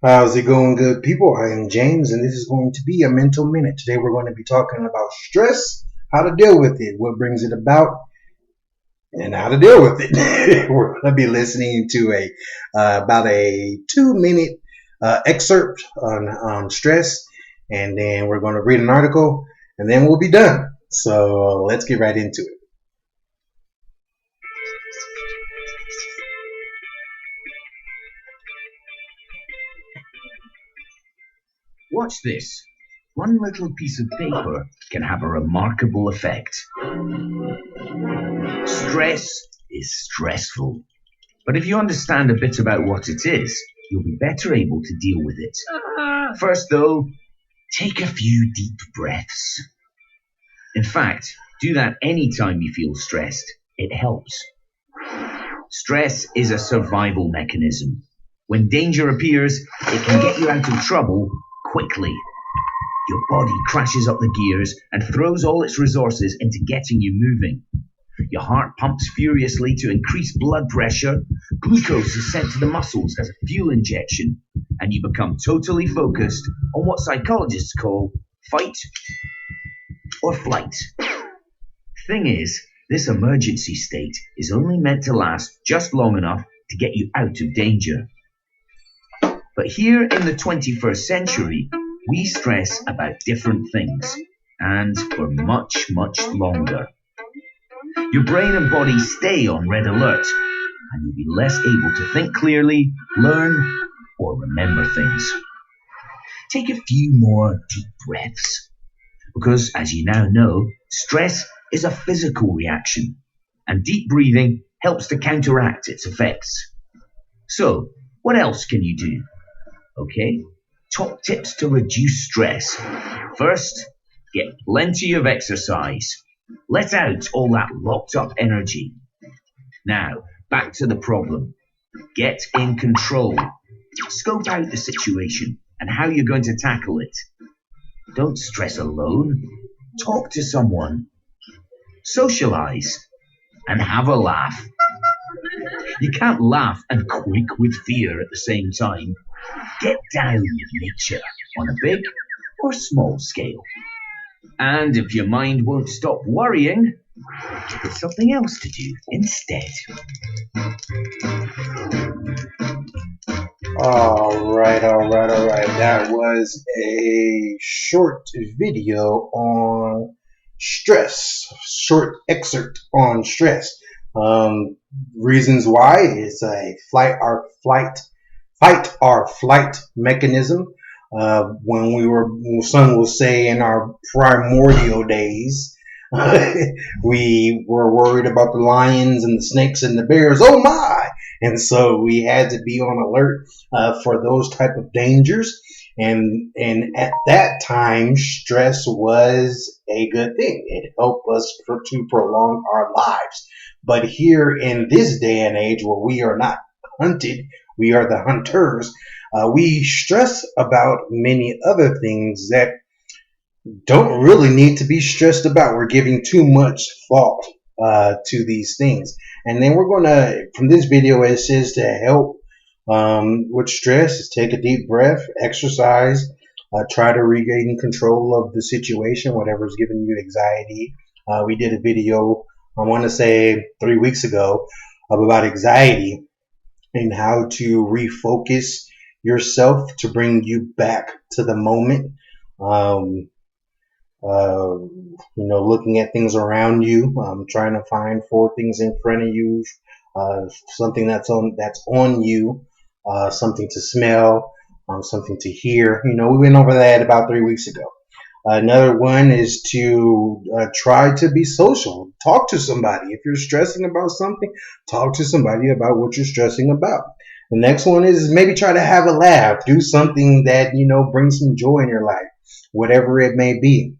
How's it going, good people? I am James, and this is going to be a mental minute. Today, we're going to be talking about stress, how to deal with it, what brings it about, and how to deal with it. We're going to be listening to about a 2-minute excerpt on stress, and then we're going to read an article, and then we'll be done. So let's get right into it. Watch this. One little piece of paper can have a remarkable effect. Stress is stressful. But if you understand a bit about what it is, you'll be better able to deal with it. First, though, take a few deep breaths. In fact, do that anytime you feel stressed. It helps. Stress is a survival mechanism. When danger appears, it can get you out of trouble quickly. Your body crashes up the gears and throws all its resources into getting you moving. Your heart pumps furiously to increase blood pressure, glucose is sent to the muscles as a fuel injection, and you become totally focused on what psychologists call fight or flight. Thing is, this emergency state is only meant to last just long enough to get you out of danger. But here in the 21st century, we stress about different things, and for much, much longer. Your brain and body stay on red alert, and you'll be less able to think clearly, learn, or remember things. Take a few more deep breaths, because as you now know, stress is a physical reaction, and deep breathing helps to counteract its effects. So, what else can you do? Okay, top tips to reduce stress. First, get plenty of exercise. Let out all that locked up energy. Now, back to the problem. Get in control. Scope out the situation and how you're going to tackle it. Don't stress alone. Talk to someone. Socialize and have a laugh. You can't laugh and quake with fear at the same time. Get down with nature on a big or small scale. And if your mind won't stop worrying, give it something else to do instead. All right. That was a short video on stress, short excerpt on stress. Reasons why it's a fight or flight mechanism. When some will say in our primordial days, we were worried about the lions and the snakes and the bears. Oh my! And so we had to be on alert for those type of dangers. And at that time, stress was a good thing. It helped us to prolong our lives. But here in this day and age where we are not hunted, we are the hunters, we stress about many other things that don't really need to be stressed about. We're giving too much thought to these things. And then we're going to, from this video, it says to help with stress is take a deep breath, exercise, try to regain control of the situation, whatever's giving you anxiety. We did a video, I want to say 3 weeks ago, about anxiety and how to refocus yourself to bring you back to the moment. Looking at things around you, trying to find 4 things in front of you, something that's on you, something to smell, something to hear. We went over that about 3 weeks ago. Another one is to try to be social. Talk to somebody. If you're stressing about something, talk to somebody about what you're stressing about. The next one is maybe try to have a laugh. Do something that, brings some joy in your life, whatever it may be.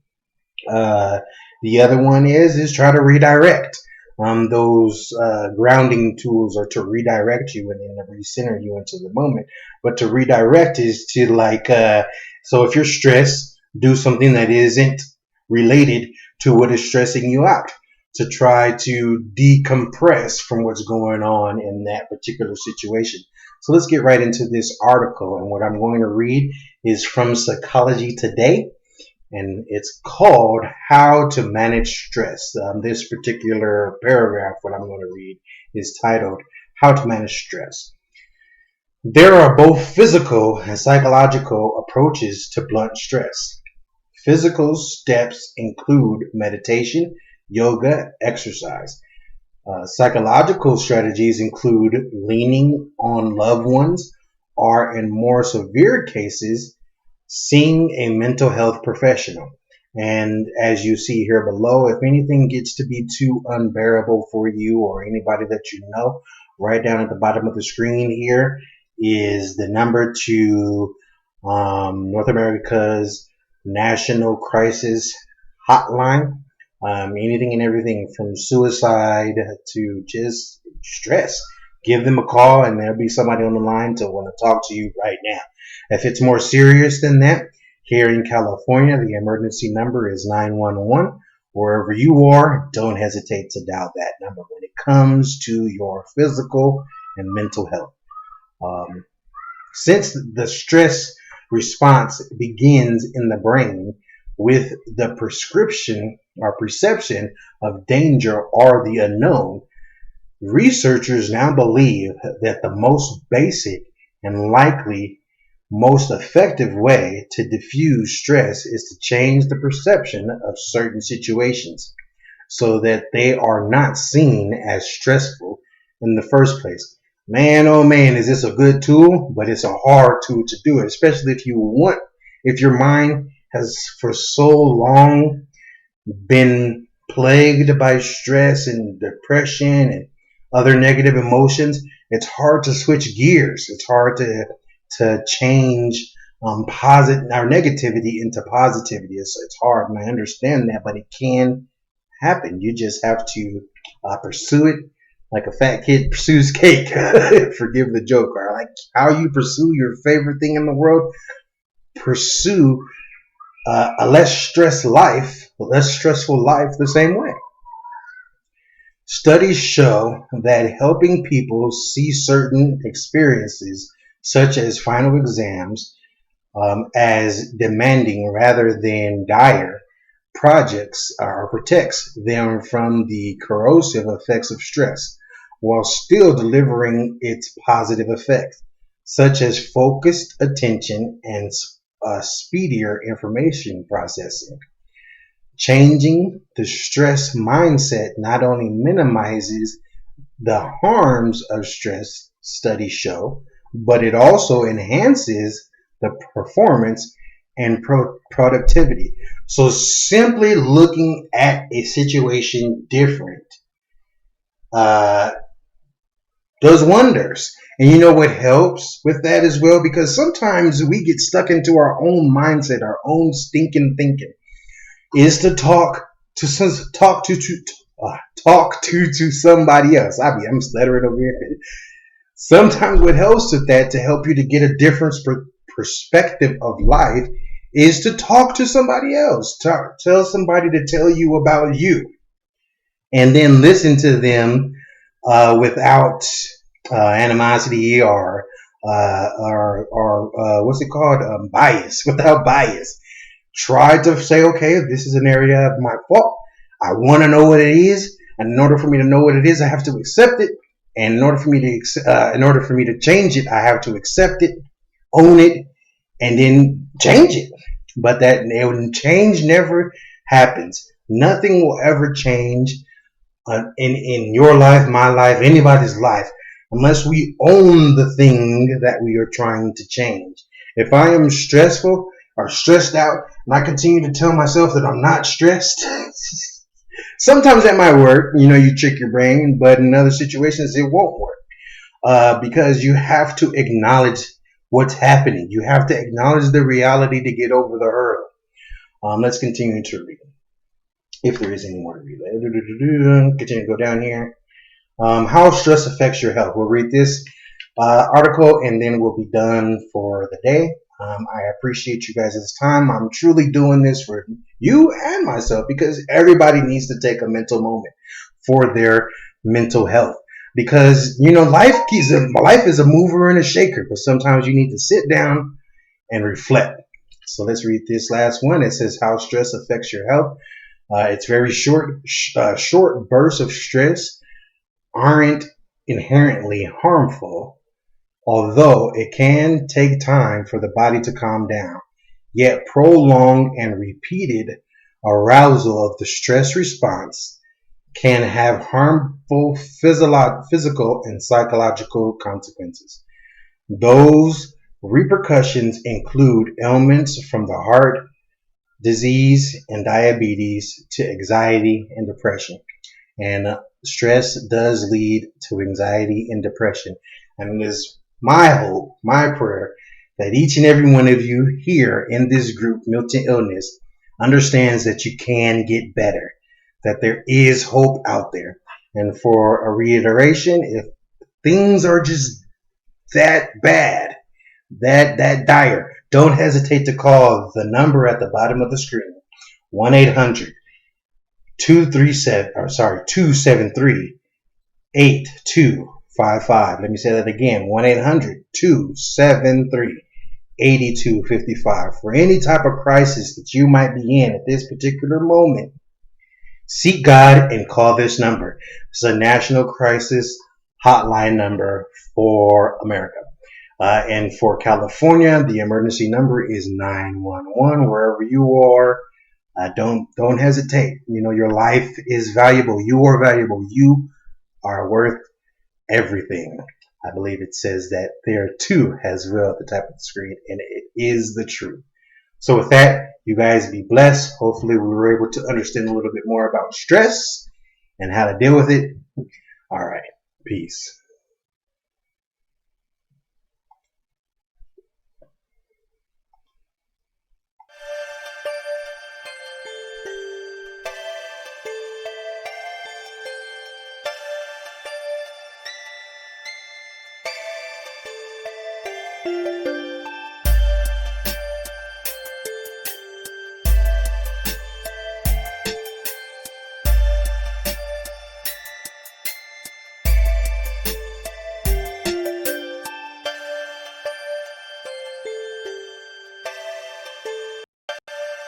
Uh, the other one is try to redirect. Those grounding tools are to redirect you and then recenter you into the moment. But to redirect is to so if you're stressed, do something that isn't related to what is stressing you out, to try to decompress from what's going on in that particular situation. So let's get right into this article. And what I'm going to read is from Psychology Today, and it's called How to Manage Stress. This particular paragraph, what I'm going to read, is titled How to Manage Stress. There are both physical and psychological approaches to blunt stress. Physical steps include meditation, yoga, exercise. Psychological strategies include leaning on loved ones, or in more severe cases, seeing a mental health professional. And as you see here below, if anything gets to be too unbearable for you or anybody that you know, right down at the bottom of the screen here is the number to North America's National Crisis Hotline. Anything and everything from suicide to just stress. Give them a call and there'll be somebody on the line to want to talk to you right now. If it's more serious than that, here in California, the emergency number is 911. Wherever you are, don't hesitate to dial that number when it comes to your physical and mental health. Since the stress response begins in the brain with the prescription or perception of danger or the unknown, researchers now believe that the most basic and likely most effective way to diffuse stress is to change the perception of certain situations so that they are not seen as stressful in the first place. Man, oh man, is this a good tool? But it's a hard tool to do it, especially if your mind has for so long been plagued by stress and depression and other negative emotions. It's hard to switch gears. It's hard to change positive or negativity into positivity. It's hard, and I understand that, but it can happen. You just have to pursue it like a fat kid pursues cake. Forgive the joke. Or like how you pursue your favorite thing in the world. Pursue a less stressful life the same way. Studies show that helping people see certain experiences, such as final exams, as demanding rather than dire projects, protects them from the corrosive effects of stress, while still delivering its positive effects, such as focused attention and speedier information processing. Changing the stress mindset not only minimizes the harms of stress, studies show, but it also enhances the performance and productivity. So simply looking at a situation different does wonders. And you know what helps with that as well? Because sometimes we get stuck into our own mindset, our own stinking thinking, is to talk to somebody else. I'm stuttering over here. Sometimes what helps with that, to help you to get a different perspective of life, is to talk to somebody else. Tell somebody to tell you about you, and then listen to them without animosity or what's it called? Bias. Without bias. Try to say, okay, this is an area of my fault. I want to know what it is, and in order for me to know what it is, I have to accept it. And in order for me to change it, I have to accept it, own it, and then change it. But that change never happens. Nothing will ever change in your life, my life, anybody's life, unless we own the thing that we are trying to change. If I am stressful or stressed out, and I continue to tell myself that I'm not stressed, sometimes that might work. You trick your brain, but in other situations, it won't work. because you have to acknowledge what's happening. You have to acknowledge the reality to get over the hurdle. Let's continue to read. If there is any more to read. Continue to go down here. How stress affects your health. We'll read this article and then we'll be done for the day. I appreciate you guys' time. I'm truly doing this for you and myself because everybody needs to take a mental moment for their mental health. Because life is a mover and a shaker, but sometimes you need to sit down and reflect. So let's read this last one. It says how stress affects your health. It's very short bursts of stress aren't inherently harmful, although it can take time for the body to calm down. Yet prolonged and repeated arousal of the stress response can have harmful physical and psychological consequences. Those repercussions include ailments from the heart, disease, and diabetes to anxiety and depression. And stress does lead to anxiety and depression. And it is my hope, my prayer, that each and every one of you here in this group, Milton Illness, understands that you can get better, that there is hope out there. And for a reiteration, if things are just that bad, that dire, don't hesitate to call the number at the bottom of the screen, 1-800 273 8255. Let me say that again, 1-800-273-8255. For any type of crisis that you might be in at this particular moment, seek God and call this number. It's a national crisis hotline number for America. And for California, the emergency number is 911. Wherever you are, don't hesitate. Your life is valuable. You are valuable. You are worth everything. I believe it says that there too as well at the top of the screen, and it is the truth. So with that, you guys be blessed. Hopefully we were able to understand a little bit more about stress and how to deal with it. All right. Peace.